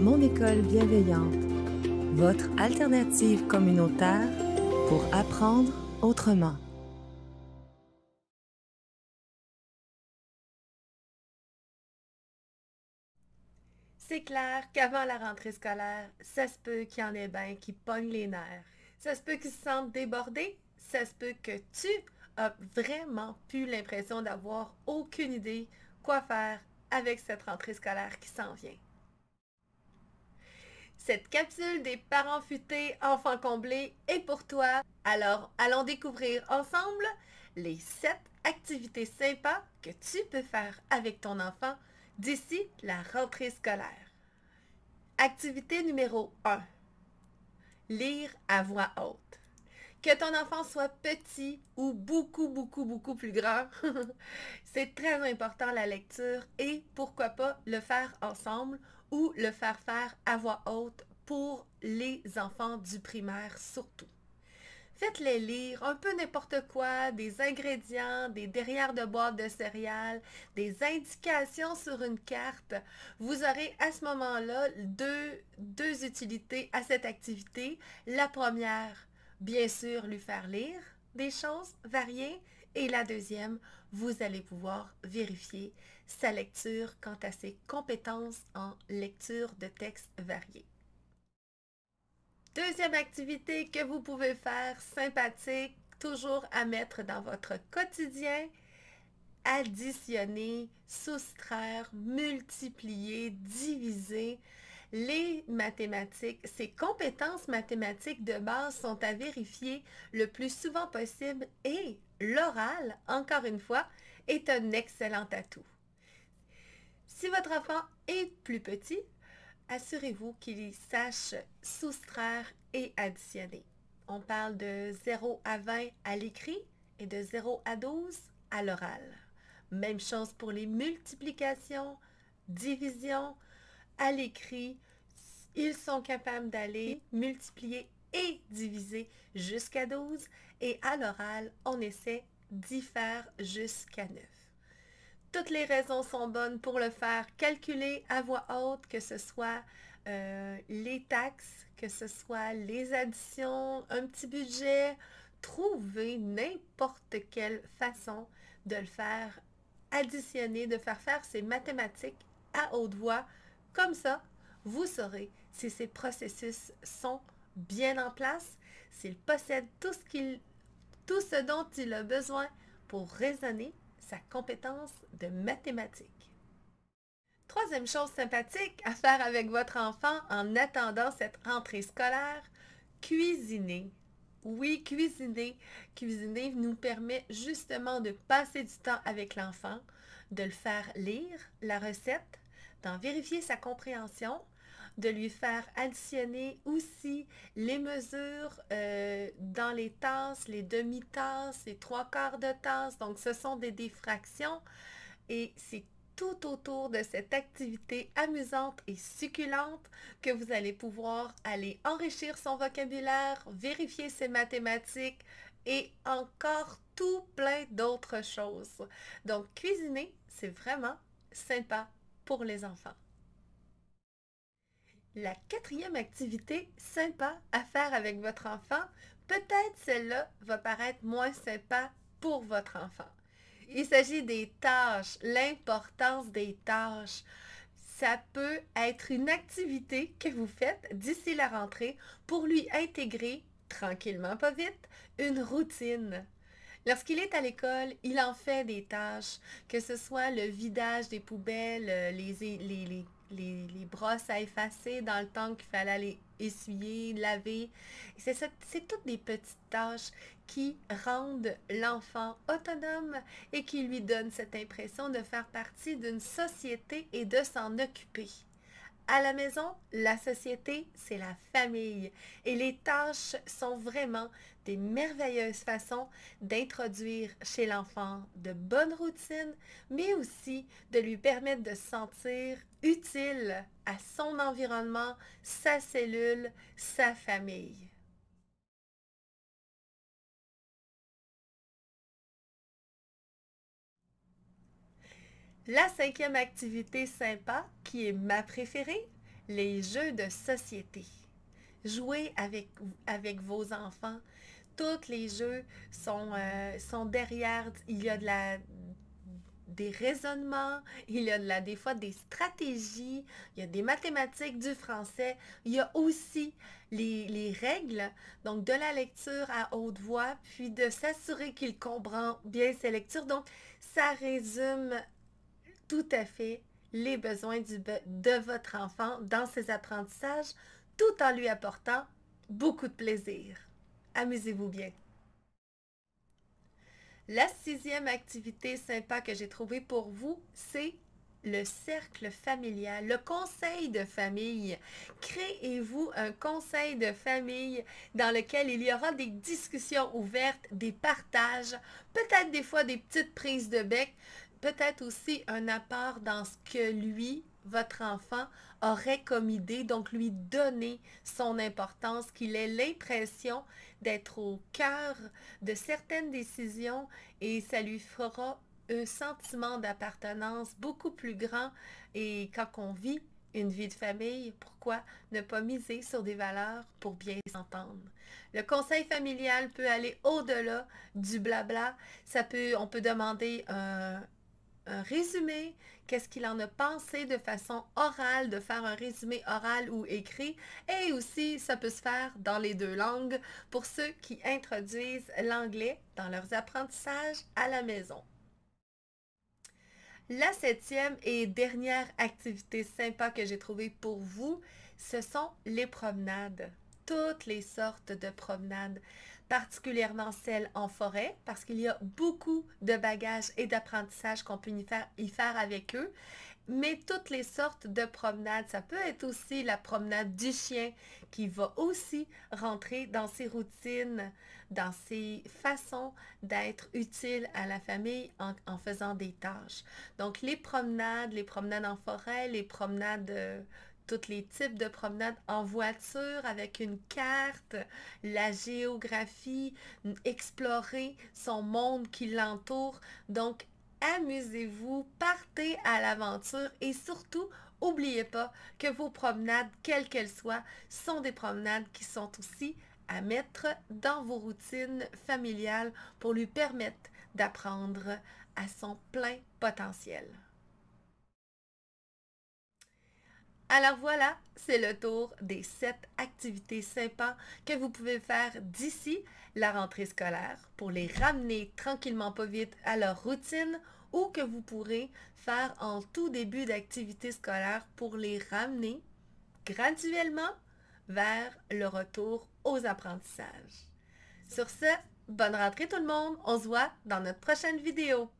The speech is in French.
Mon école bienveillante, votre alternative communautaire pour apprendre autrement. C'est clair qu'avant la rentrée scolaire, ça se peut qu'il y en ait bien qui pognent les nerfs. Ça se peut qu'ils se sentent débordés. Ça se peut que tu as vraiment plus l'impression d'avoir aucune idée quoi faire avec cette rentrée scolaire qui s'en vient. Cette capsule des parents futés, enfants comblés est pour toi. Alors, allons découvrir ensemble les 7 activités sympas que tu peux faire avec ton enfant d'ici la rentrée scolaire. Activité numéro 1. Lire à voix haute. Que ton enfant soit petit ou beaucoup plus grand, c'est très important la lecture et pourquoi pas le faire ensemble ou le faire faire à voix haute pour les enfants du primaire surtout. Faites-les lire un peu n'importe quoi, des ingrédients, des derrières de boîtes de céréales, des indications sur une carte. Vous aurez à ce moment-là deux utilités à cette activité. La première, bien sûr, lui faire lire des choses variées. Et la deuxième, vous allez pouvoir vérifier sa lecture quant à ses compétences en lecture de textes variés. Deuxième activité que vous pouvez faire, sympathique, toujours à mettre dans votre quotidien, additionner, soustraire, multiplier, diviser. Les mathématiques, ces compétences mathématiques de base sont à vérifier le plus souvent possible et l'oral, encore une fois, est un excellent atout. Si votre enfant est plus petit, assurez-vous qu'il sache soustraire et additionner. On parle de 0 à 20 à l'écrit et de 0 à 12 à l'oral. Même chose pour les multiplications, divisions. À l'écrit, ils sont capables d'aller multiplier et diviser jusqu'à 12 et à l'oral, on essaie d'y faire jusqu'à 9. Toutes les raisons sont bonnes pour le faire calculer à voix haute, que ce soit les taxes, que ce soit les additions, un petit budget. Trouvez n'importe quelle façon de le faire additionner, de faire ces mathématiques à haute voix. Comme ça, vous saurez si ces processus sont bien en place, s'il possède tout ce dont il a besoin pour raisonner sa compétence de mathématiques. Troisième chose sympathique à faire avec votre enfant en attendant cette rentrée scolaire, cuisiner. Oui, cuisiner. Cuisiner nous permet justement de passer du temps avec l'enfant, de le faire lire la recette, d'en vérifier sa compréhension, de lui faire additionner aussi les mesures dans les tasses, les demi-tasses, les trois quarts de tasse. Donc, ce sont des fractions et c'est tout autour de cette activité amusante et succulente que vous allez pouvoir aller enrichir son vocabulaire, vérifier ses mathématiques et encore tout plein d'autres choses. Donc, cuisiner, c'est vraiment sympa pour les enfants. La quatrième activité sympa à faire avec votre enfant, peut-être celle-là va paraître moins sympa pour votre enfant. Il s'agit des tâches, l'importance des tâches. Ça peut être une activité que vous faites d'ici la rentrée pour lui intégrer, tranquillement pas vite, une routine. Lorsqu'il est à l'école, il en fait des tâches, que ce soit le vidage des poubelles, les brosses à effacer dans le temps qu'il fallait aller essuyer, laver. C'est toutes des petites tâches qui rendent l'enfant autonome et qui lui donnent cette impression de faire partie d'une société et de s'en occuper. À la maison, la société, c'est la famille. Et les tâches sont vraiment des merveilleuses façons d'introduire chez l'enfant de bonnes routines, mais aussi de lui permettre de se sentir utile à son environnement, sa cellule, sa famille. La cinquième activité sympa, qui est ma préférée, les jeux de société. Jouez avec vos enfants. Tous les jeux sont derrière. Il y a des raisonnements, il y a des fois des stratégies, il y a des mathématiques, du français. Il y a aussi les règles, donc de la lecture à haute voix, puis de s'assurer qu'il comprend bien ses lectures. Donc, ça résume tout à fait les besoins de votre enfant dans ses apprentissages, tout en lui apportant beaucoup de plaisir. Amusez-vous bien. La 6e activité sympa que j'ai trouvée pour vous, c'est le cercle familial, le conseil de famille. Créez-vous un conseil de famille dans lequel il y aura des discussions ouvertes, des partages, peut-être des fois des petites prises de bec, peut-être aussi un apport dans ce que lui, votre enfant, aurait comme idée, donc lui donner son importance, qu'il ait l'impression d'être au cœur de certaines décisions et ça lui fera un sentiment d'appartenance beaucoup plus grand. Et quand on vit une vie de famille, pourquoi ne pas miser sur des valeurs pour bien s'entendre? Le conseil familial peut aller au-delà du blabla. On peut demander un résumé, qu'est-ce qu'il en a pensé de façon orale, de faire un résumé oral ou écrit. Et aussi, ça peut se faire dans les 2 langues pour ceux qui introduisent l'anglais dans leurs apprentissages à la maison. La 7e et dernière activité sympa que j'ai trouvée pour vous, ce sont les promenades. Toutes les sortes de promenades, particulièrement celles en forêt, parce qu'il y a beaucoup de bagages et d'apprentissage qu'on peut y faire avec eux. Mais toutes les sortes de promenades, ça peut être aussi la promenade du chien qui va aussi rentrer dans ses routines, dans ses façons d'être utile à la famille en faisant des tâches. Donc les promenades en forêt, les promenades, tous les types de promenades en voiture avec une carte, la géographie, explorer son monde qui l'entoure. Donc amusez-vous, partez à l'aventure et surtout, n'oubliez pas que vos promenades, quelles qu'elles soient, sont des promenades qui sont aussi à mettre dans vos routines familiales pour lui permettre d'apprendre à son plein potentiel. Alors voilà, c'est le tour des 7 activités sympas que vous pouvez faire d'ici la rentrée scolaire pour les ramener tranquillement pas vite à leur routine ou que vous pourrez faire en tout début d'activité scolaire pour les ramener graduellement vers le retour aux apprentissages. Sur ce, bonne rentrée tout le monde, on se voit dans notre prochaine vidéo.